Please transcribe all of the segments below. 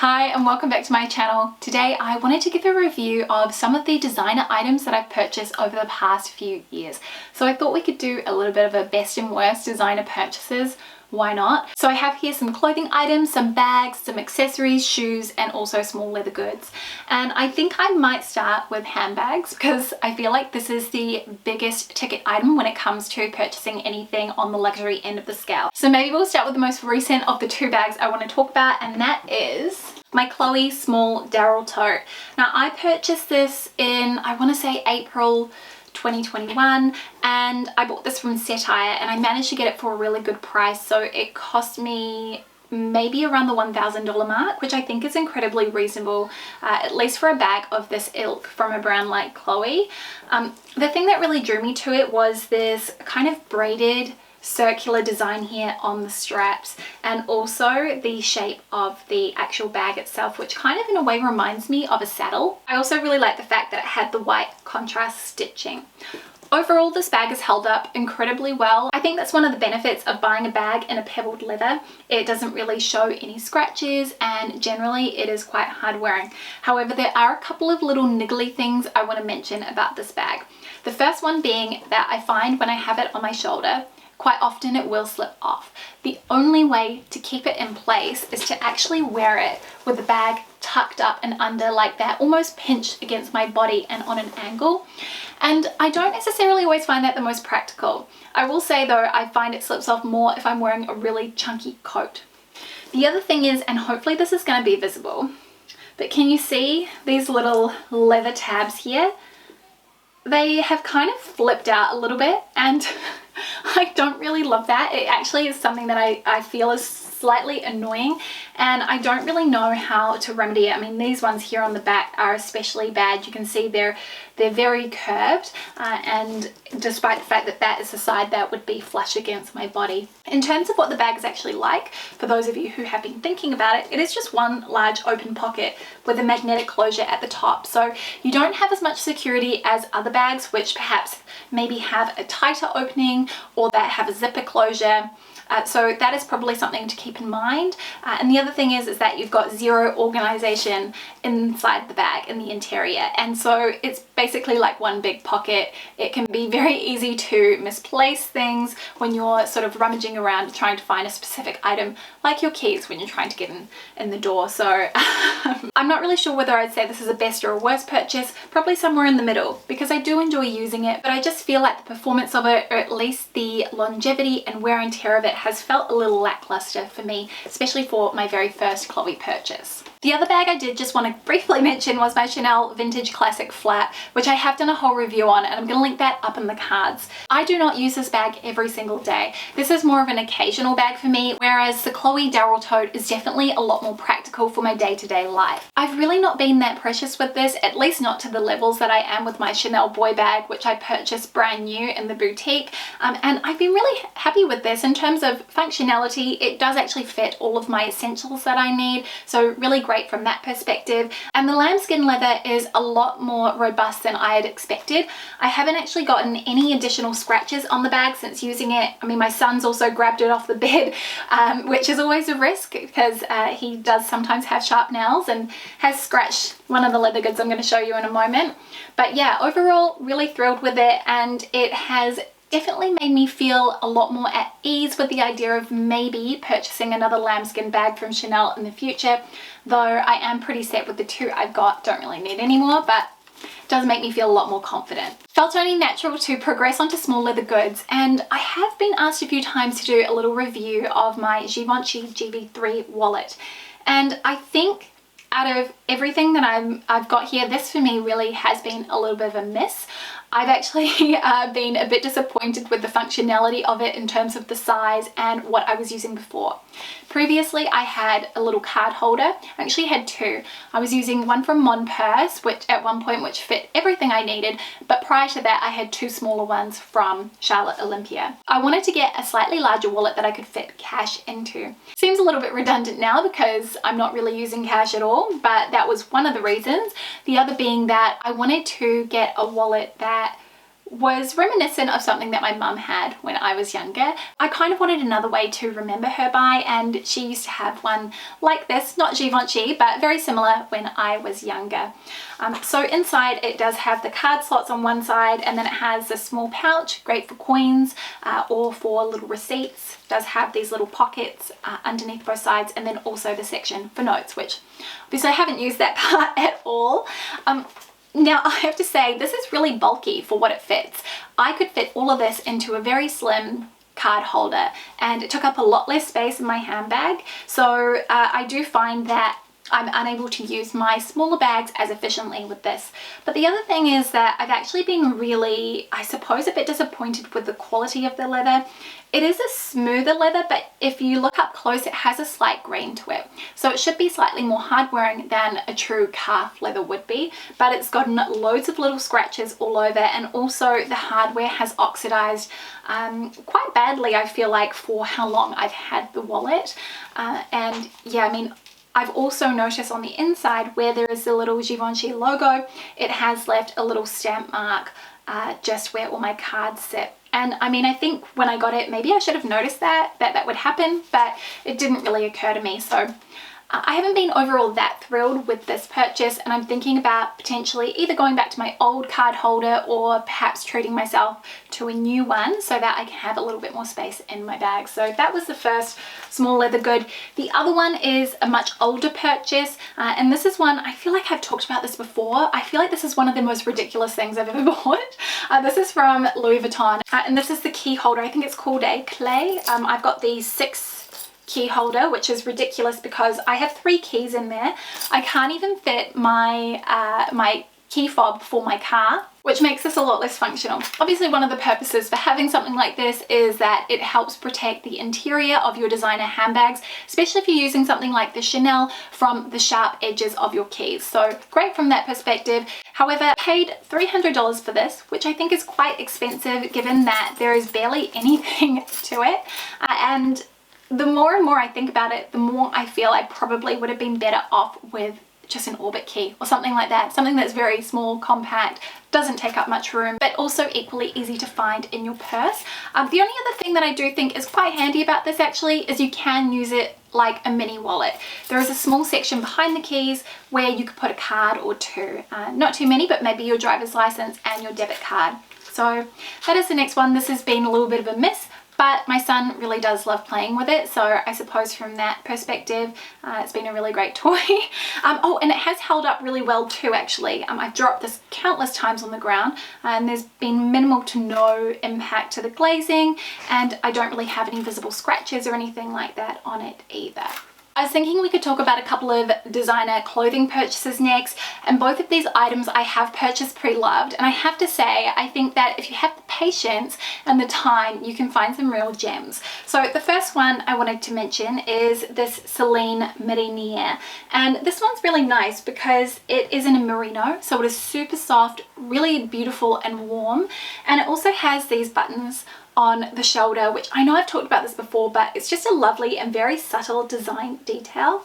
Hi and welcome back to my channel. Today I wanted to give a review of some of the designer items that I've purchased over the past few years. So I thought we could do a little bit of a best and worst designer purchases. Why not? So I have here some clothing items, some bags, some accessories, shoes, and also small leather goods. And I think I might start with handbags because I feel like this is the biggest ticket item when it comes to purchasing anything on the luxury end of the scale. So maybe we'll start with the most recent of the two bags I want to talk about, and that is my Chloe small Daryl tote. Now I purchased this in, I want to say April 2021, and I bought this from Satire and I managed to get it for a really good price. So it cost me maybe around the $1,000 mark, which I think is incredibly reasonable, at least for a bag of this ilk from a brand like Chloe. The thing that really drew me to it was this kind of braided circular design here on the straps, and also the shape of the actual bag itself, which kind of in a way reminds me of a saddle. I also really like the fact that it had the white contrast stitching. Overall, this bag has held up incredibly well. I think that's one of the benefits of buying a bag in a pebbled leather. It doesn't really show any scratches and generally it is quite hard wearing. However, there are a couple of little niggly things I want to mention about this bag. The first one being that I find when I have it on my shoulder, quite often it will slip off. The only way to keep it in place is to actually wear it with the bag tucked up and under like that, almost pinched against my body and on an angle. And I don't necessarily always find that the most practical. I will say though, I find it slips off more if I'm wearing a really chunky coat. The other thing is, and hopefully this is going to be visible, but can you see these little leather tabs here? They have kind of flipped out a little bit and I don't really love that. It actually is something that I feel is slightly annoying and I don't really know how to remedy it. I mean, these ones here on the back are especially bad. You can see they're very curved and despite the fact that that is the side that would be flush against my body. In terms of what the bag is actually like, for those of you who have been thinking about it, it is just one large open pocket with a magnetic closure at the top. So you don't have as much security as other bags which perhaps maybe have a tighter opening or that have a zipper closure. So that is probably something to keep in mind. And the other thing is that you've got zero organization inside the bag in the interior. And so it's basically like one big pocket. It can be very easy to misplace things when you're sort of rummaging around trying to find a specific item, like your keys when you're trying to get in the door. So I'm not really sure whether I'd say this is a best or a worst purchase, probably somewhere in the middle, because I do enjoy using it, but I just feel like the performance of it, or at least the longevity and wear and tear of it, has felt a little lackluster for me, especially for my very first Chloe purchase. The other bag I did just want to briefly mention was my Chanel Vintage Classic Flat, which I have done a whole review on and I'm going to link that up in the cards. I do not use this bag every single day. This is more of an occasional bag for me, whereas the Chloe Daryl tote is definitely a lot more practical for my day-to-day life. I've really not been that precious with this, at least not to the levels that I am with my Chanel boy bag, which I purchased brand new in the boutique. And I've been really happy with this in terms of functionality. It does actually fit all of my essentials that I need, so really great from that perspective. And the lambskin leather is a lot more robust than I had expected. I haven't actually gotten any additional scratches on the bag since using it. I mean, my son's also grabbed it off the bed, which is always a risk because he does sometimes have sharp nails and has scratched one of the leather goods I'm going to show you in a moment. But yeah, overall really thrilled with it, and it has definitely made me feel a lot more at ease with the idea of maybe purchasing another lambskin bag from Chanel in the future, though I am pretty set with the two I've got. Don't really need any more, but it does make me feel a lot more confident. Felt only natural to progress onto small leather goods, and I have been asked a few times to do a little review of my Givenchy GV3 wallet, and I think out of everything that I've got here, this for me really has been a little bit of a miss. I've actually been a bit disappointed with the functionality of it in terms of the size and what I was using before. Previously, I had a little card holder. I actually had two. I was using one from Mon Purse, which at one point which fit everything I needed, but prior to that I had two smaller ones from Charlotte Olympia. I wanted to get a slightly larger wallet that I could fit cash into. Seems a little bit redundant now because I'm not really using cash at all, but that was one of the reasons. The other being that I wanted to get a wallet that was reminiscent of something that my mum had when I was younger. I kind of wanted another way to remember her by, and she used to have one like this, not Givenchy, but very similar when I was younger. So inside it does have the card slots on one side, and then it has a small pouch, great for coins or for little receipts. It does have these little pockets underneath both sides, and then also the section for notes, which obviously I haven't used that part at all. Now I have to say, this is really bulky for what it fits. I could fit all of this into a very slim card holder, and it took up a lot less space in my handbag. So I do find that I'm unable to use my smaller bags as efficiently with this. But the other thing is that I've actually been really, I suppose, a bit disappointed with the quality of the leather. It is a smoother leather, but if you look up close, it has a slight grain to it. So it should be slightly more hard wearing than a true calf leather would be, but it's gotten loads of little scratches all over, and also the hardware has oxidized quite badly, I feel like, for how long I've had the wallet. And yeah, I mean, I've also noticed on the inside where there is the little Givenchy logo, it has left a little stamp mark just where all my cards sit. And I mean, I think when I got it, maybe I should have noticed that would happen, but it didn't really occur to me. So I haven't been overall that thrilled with this purchase, and I'm thinking about potentially either going back to my old card holder or perhaps treating myself to a new one so that I can have a little bit more space in my bag. So that was the first small leather good. The other one is a much older purchase, and this is one, I feel like I've talked about this before. I feel like this is one of the most ridiculous things I've ever bought. This is from Louis Vuitton, and this is the key holder. I think it's called a clay. I've got the 6 key holder, which is ridiculous because I have 3 keys in there. I can't even fit my my key fob for my car, which makes this a lot less functional. Obviously, one of the purposes for having something like this is that it helps protect the interior of your designer handbags, especially if you're using something like the Chanel, from the sharp edges of your keys. So great from that perspective. However, I paid $300 for this, which I think is quite expensive given that there is barely anything to it. And the more and more I think about it, the more I feel I probably would have been better off with just an orbit key or something like that. Something that's very small, compact, doesn't take up much room, but also equally easy to find in your purse. The only other thing that I do think is quite handy about this actually is you can use it like a mini wallet. There is a small section behind the keys where you could put a card or 2. Not too many, but maybe your driver's license and your debit card. So that is the next one. This has been a little bit of a miss, but my son really does love playing with it, so I suppose from that perspective it's been a really great toy. Oh, and it has held up really well too actually. I've dropped this countless times on the ground, and there's been minimal to no impact to the glazing, and I don't really have any visible scratches or anything like that on it either. I was thinking we could talk about a couple of designer clothing purchases next, and both of these items I have purchased pre-loved, and I have to say I think that if you have the patience and the time, you can find some real gems. So the first one I wanted to mention is this Celine Mariniere, and this one's really nice because it is in a merino, so it is super soft, really beautiful and warm, and it also has these buttons on the shoulder, which I know I've talked about this before, but it's just a lovely and very subtle design detail.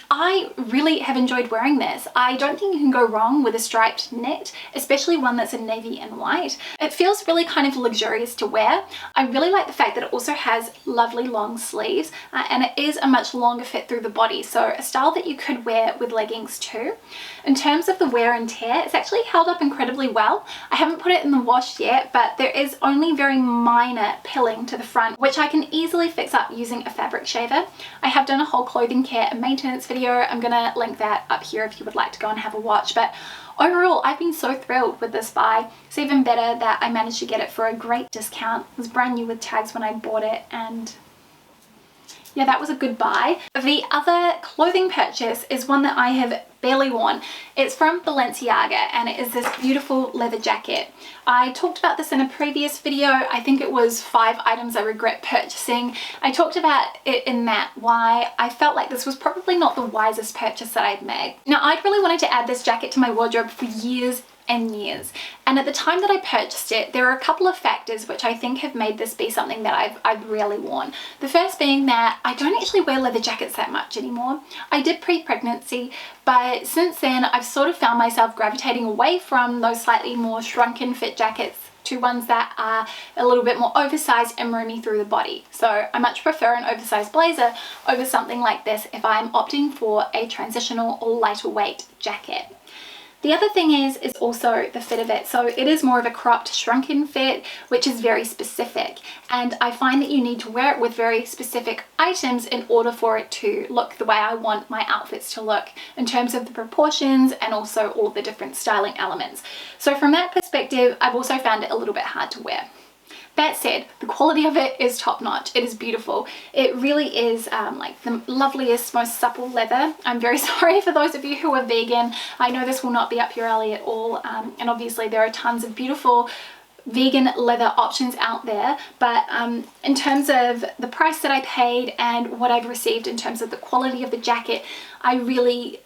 I really have enjoyed wearing this. I don't think you can go wrong with a striped knit, especially one that's in navy and white. It feels really kind of luxurious to wear. I really like the fact that it also has lovely long sleeves, and it is a much longer fit through the body, so a style that you could wear with leggings too. In terms of the wear and tear, it's actually held up incredibly well. I haven't put it in the wash yet, but there is only very minor pilling to the front, which I can easily fix up using a fabric shaver. I have done a whole clothing care and maintenance video. I'm gonna link that up here if you would like to go and have a watch, but overall I've been so thrilled with this buy. It's even better that I managed to get it for a great discount. It was brand new with tags when I bought it, and yeah, that was a good buy. The other clothing purchase is one that I have barely worn. It's from Balenciaga, and it is this beautiful leather jacket. I talked about this in a previous video. I think it was 5 items I regret purchasing. I talked about it in that why I felt like this was probably not the wisest purchase that I'd made. Now, I'd really wanted to add this jacket to my wardrobe for years in years. And at the time that I purchased it, there are a couple of factors which I think have made this be something that I've rarely worn. The first being that I don't actually wear leather jackets that much anymore. I did pre-pregnancy, but since then I've sort of found myself gravitating away from those slightly more shrunken fit jackets to ones that are a little bit more oversized and roomy through the body. So I much prefer an oversized blazer over something like this if I'm opting for a transitional or lighter weight jacket. The other thing is also the fit of it. So it is more of a cropped, shrunken fit, which is very specific. And I find that you need to wear it with very specific items in order for it to look the way I want my outfits to look in terms of the proportions and also all the different styling elements. So from that perspective, I've also found it a little bit hard to wear. That said, the quality of it is top notch. It is beautiful. It really is like the loveliest, most supple leather. I'm very sorry for those of you who are vegan. I know this will not be up your alley at all. And obviously there are tons of beautiful vegan leather options out there. But in terms of the price that I paid and what I've received in terms of the quality of the jacket, I really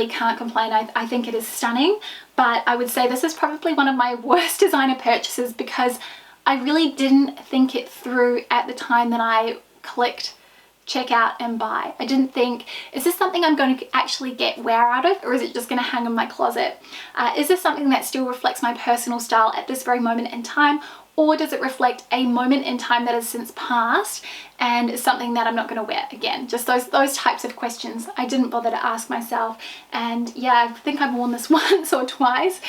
can't complain. I think it is stunning. But I would say this is probably one of my worst designer purchases because I really didn't think it through at the time that I clicked check out and buy. I didn't think, is this something I'm going to actually get wear out of, or is it just going to hang in my closet? Is this something that still reflects my personal style at this very moment in time, or does it reflect a moment in time that has since passed and is something that I'm not going to wear again? Just those types of questions I didn't bother to ask myself. And yeah, I think I've worn this once or twice,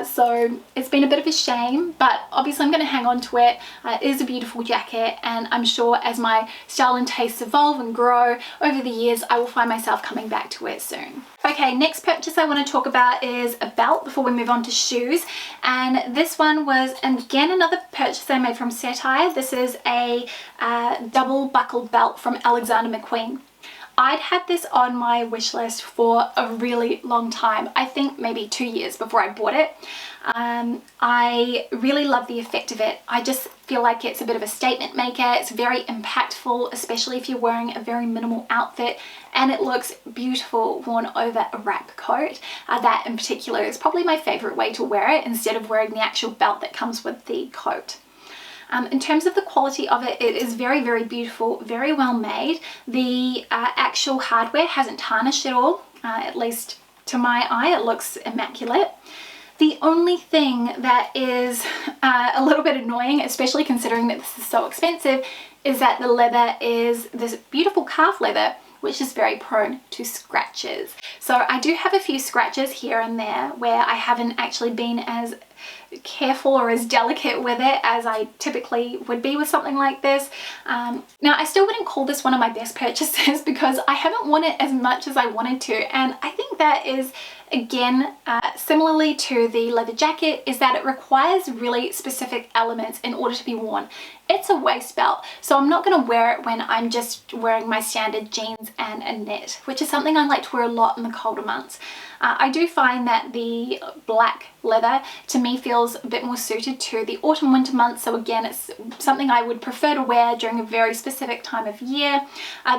so it's been a bit of a shame, but obviously I'm going to hang on to it. It is a beautiful jacket, and I'm sure as my style and tastes evolve and grow over the years, I will find myself coming back to it soon. Okay, next purchase I want to talk about is a belt before we move on to shoes. And this one was, again, another purchase I made from Satire. This is a double buckled belt from Alexander McQueen. I'd had this on my wish list for a really long time. I think maybe 2 years before I bought it. I really love the effect of it. I just feel like it's a bit of a statement maker. It's very impactful, especially if you're wearing a very minimal outfit, and it looks beautiful worn over a wrap coat. That in particular is probably my favorite way to wear it instead of wearing the actual belt that comes with the coat. In terms of the quality of it, it is very, very beautiful, very well made. The actual hardware hasn't tarnished at all, at least to my eye. It looks immaculate. The only thing that is a little bit annoying, especially considering that this is so expensive, is that the leather is this beautiful calf leather, which is very prone to scratches. So I do have a few scratches here and there where I haven't actually been as careful or as delicate with it as I typically would be with something like this. Now I still wouldn't call this one of my best purchases because I haven't worn it as much as I wanted to, and I think that is again similarly to the leather jacket, is that it requires really specific elements in order to be worn. It's a waist belt, so I'm not going to wear it when I'm just wearing my standard jeans and a knit, which is something I like to wear a lot in the colder months. I do find that the black leather to me feels a bit more suited to the autumn winter months, so again it's something I would prefer to wear during a very specific time of year,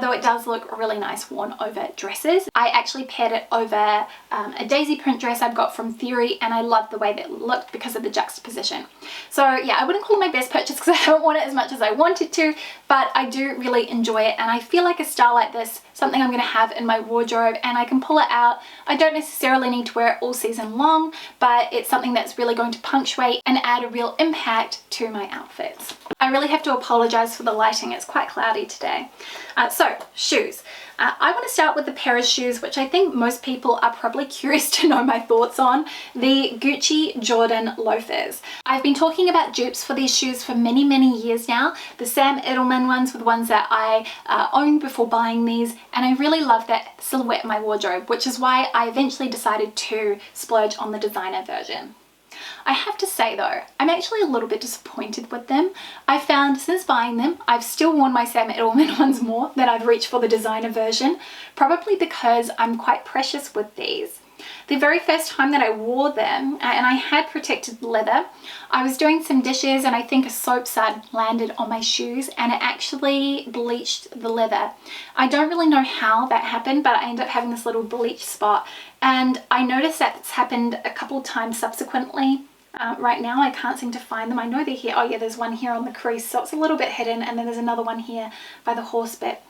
though it does look really nice worn over dresses. I actually paired it over a daisy print dress I've got from Theory, and I love the way that it looked because of the juxtaposition. So yeah, I wouldn't call it my best purchase because I haven't worn it as much as I wanted to, but I do really enjoy it, and I feel like a style like this, something I'm going to have in my wardrobe, and I can pull it out. I don't necessarily need to wear it all season long, but it's something that's really going to punctuate and add a real impact to my outfits. I really have to apologize for the lighting, it's quite cloudy today. So shoes. I want to start with a pair of shoes which I think most people are probably curious to know my thoughts on, the Gucci Jordan loafers. I've been talking about dupes for these shoes for many, many years now. The Sam Edelman ones were the ones that I owned before buying these, and I really love that silhouette in my wardrobe, which is why I eventually decided to splurge on the designer version. I have to say though, I'm actually a little bit disappointed with them. I found since buying them, I've still worn my Sam Edelman ones more than I've reached for the designer version, probably because I'm quite precious with these. The very first time that I wore them, and I had protected leather, I was doing some dishes and I think a soap sud landed on my shoes and it actually bleached the leather. I don't really know how that happened, but I ended up having this little bleach spot, and I noticed that it's happened a couple times subsequently. Right now I can't seem to find them. I know they're here. Oh yeah, there's one here on the crease, so it's a little bit hidden, and then there's another one here by the horse bit.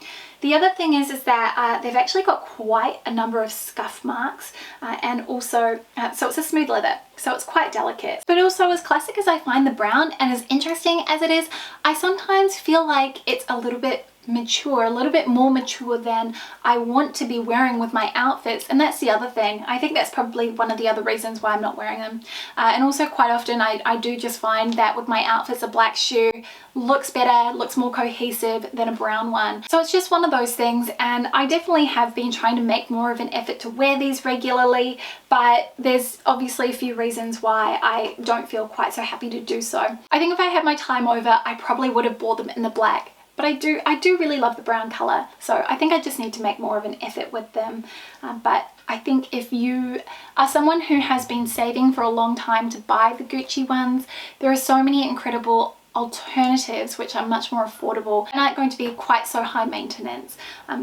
The other thing is that they've actually got quite a number of scuff marks, and also, so it's a smooth leather, so it's quite delicate. But also, as classic as I find the brown and as interesting as it is, I sometimes feel like it's a little bit mature, a little bit more mature than I want to be wearing with my outfits, and that's the other thing. I think that's probably one of the other reasons why I'm not wearing them. And also quite often I do just find that with my outfits, a black shoe looks better, looks more cohesive than a brown one. So it's just one of those things, and I definitely have been trying to make more of an effort to wear these regularly, but there's obviously a few reasons why I don't feel quite so happy to do so. I think if I had my time over, I probably would have bought them in the black. But I do really love the brown color, so I think I just need to make more of an effort with them. But I think if you are someone who has been saving for a long time to buy the Gucci ones, there are so many incredible alternatives which are much more affordable and aren't going to be quite so high maintenance.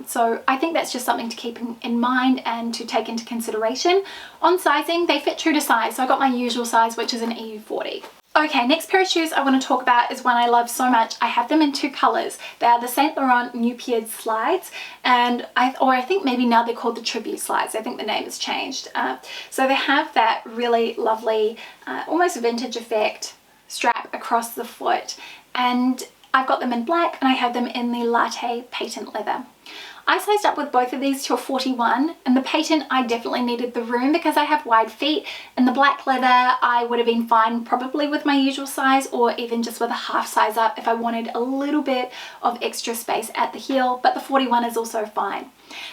So I think that's just something to keep in mind and to take into consideration. On sizing, they fit true to size, so I got my usual size, which is an EU40. Okay, next pair of shoes I want to talk about is one I love so much. I have them in two colors. They are the Saint Laurent Nu-Pieds slides, and I think maybe now they're called the Tribute slides. I think the name has changed. So they have that really lovely, almost vintage effect strap across the foot, and I've got them in black and I have them in the latte patent leather. I sized up with both of these to a 41, and the patent I definitely needed the room because I have wide feet, and the black leather I would have been fine probably with my usual size, or even just with a half size up if I wanted a little bit of extra space at the heel, but the 41 is also fine.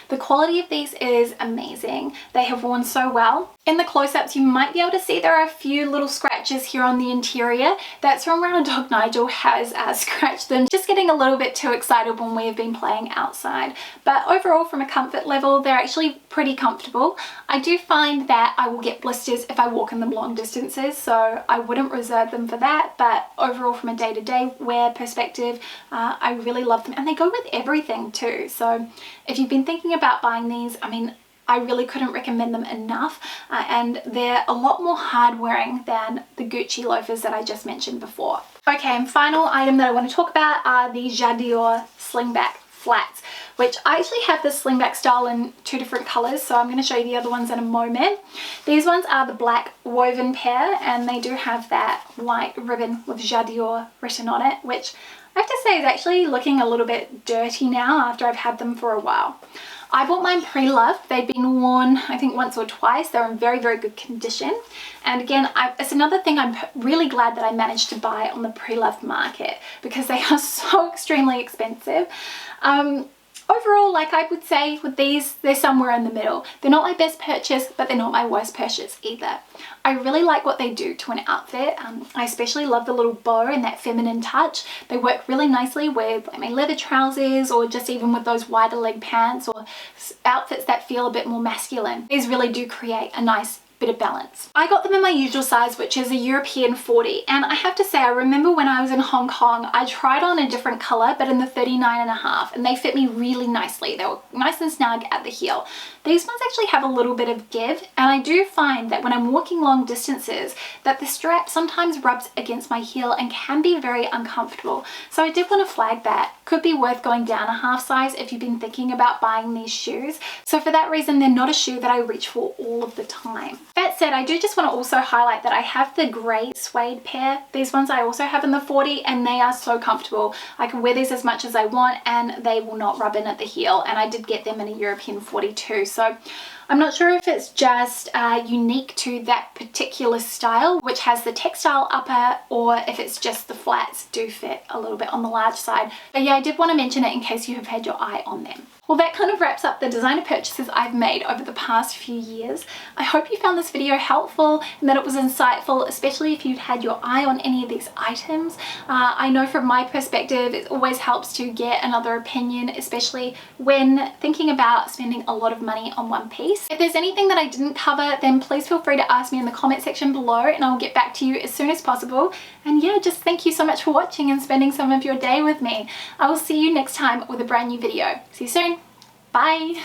The quality of these is amazing. They have worn so well. In the close-ups you might be able to see there are a few little scratches here on the interior. That's from where our dog Nigel has scratched them, just getting a little bit too excited when we have been playing outside. But overall, from a comfort level, they're actually pretty comfortable. I do find that I will get blisters if I walk in them long distances, so I wouldn't reserve them for that, but overall from a day-to-day wear perspective, I really love them, and they go with everything too. So if you've been thinking about buying these, I mean, I really couldn't recommend them enough, and they're a lot more hard wearing than the Gucci loafers that I just mentioned before. Okay, and final item that I want to talk about are the Dior slingback flats, which I actually have this slingback style in two different colors, so I'm going to show you the other ones in a moment. These ones are the black woven pair, and they do have that white ribbon with Dior written on it, which I have to say is actually looking a little bit dirty now after I've had them for a while. I bought mine pre-loved. They've been worn, I think, once or twice. They're in very, very good condition. And again, it's another thing I'm really glad that I managed to buy on the pre-loved market, because they are so extremely expensive. Overall, like I would say with these, they're somewhere in the middle. They're not my best purchase, but they're not my worst purchase either. I really like what they do to an outfit. I especially love the little bow and that feminine touch. They work really nicely with like my leather trousers, or just even with those wider leg pants, or outfits that feel a bit more masculine. These really do create a nice bit of balance. I got them in my usual size, which is a European 40, and I have to say I remember when I was in Hong Kong I tried on a different color, but in the 39.5, and they fit me really nicely. They were nice and snug at the heel. These ones actually have a little bit of give, and I do find that when I'm walking long distances that the strap sometimes rubs against my heel and can be very uncomfortable. So I did want to flag that. Could be worth going down a half size if you've been thinking about buying these shoes. So for that reason, they're not a shoe that I reach for all of the time. That said, I do just want to also highlight that I have the grey suede pair. These ones I also have in the 40, and they are so comfortable. I can wear these as much as I want and they will not rub in at the heel, and I did get them in a European 40 too. So I'm not sure if it's just unique to that particular style, which has the textile upper, or if it's just the flats do fit a little bit on the large side. But yeah, I did want to mention it in case you have had your eye on them. Well, that kind of wraps up the designer purchases I've made over the past few years. I hope you found this video helpful and that it was insightful, especially if you'd had your eye on any of these items. I know from my perspective, it always helps to get another opinion, especially when thinking about spending a lot of money on one piece. If there's anything that I didn't cover, then please feel free to ask me in the comment section below and I'll get back to you as soon as possible. And yeah, just thank you so much for watching and spending some of your day with me. I will see you next time with a brand new video. See you soon. Bye.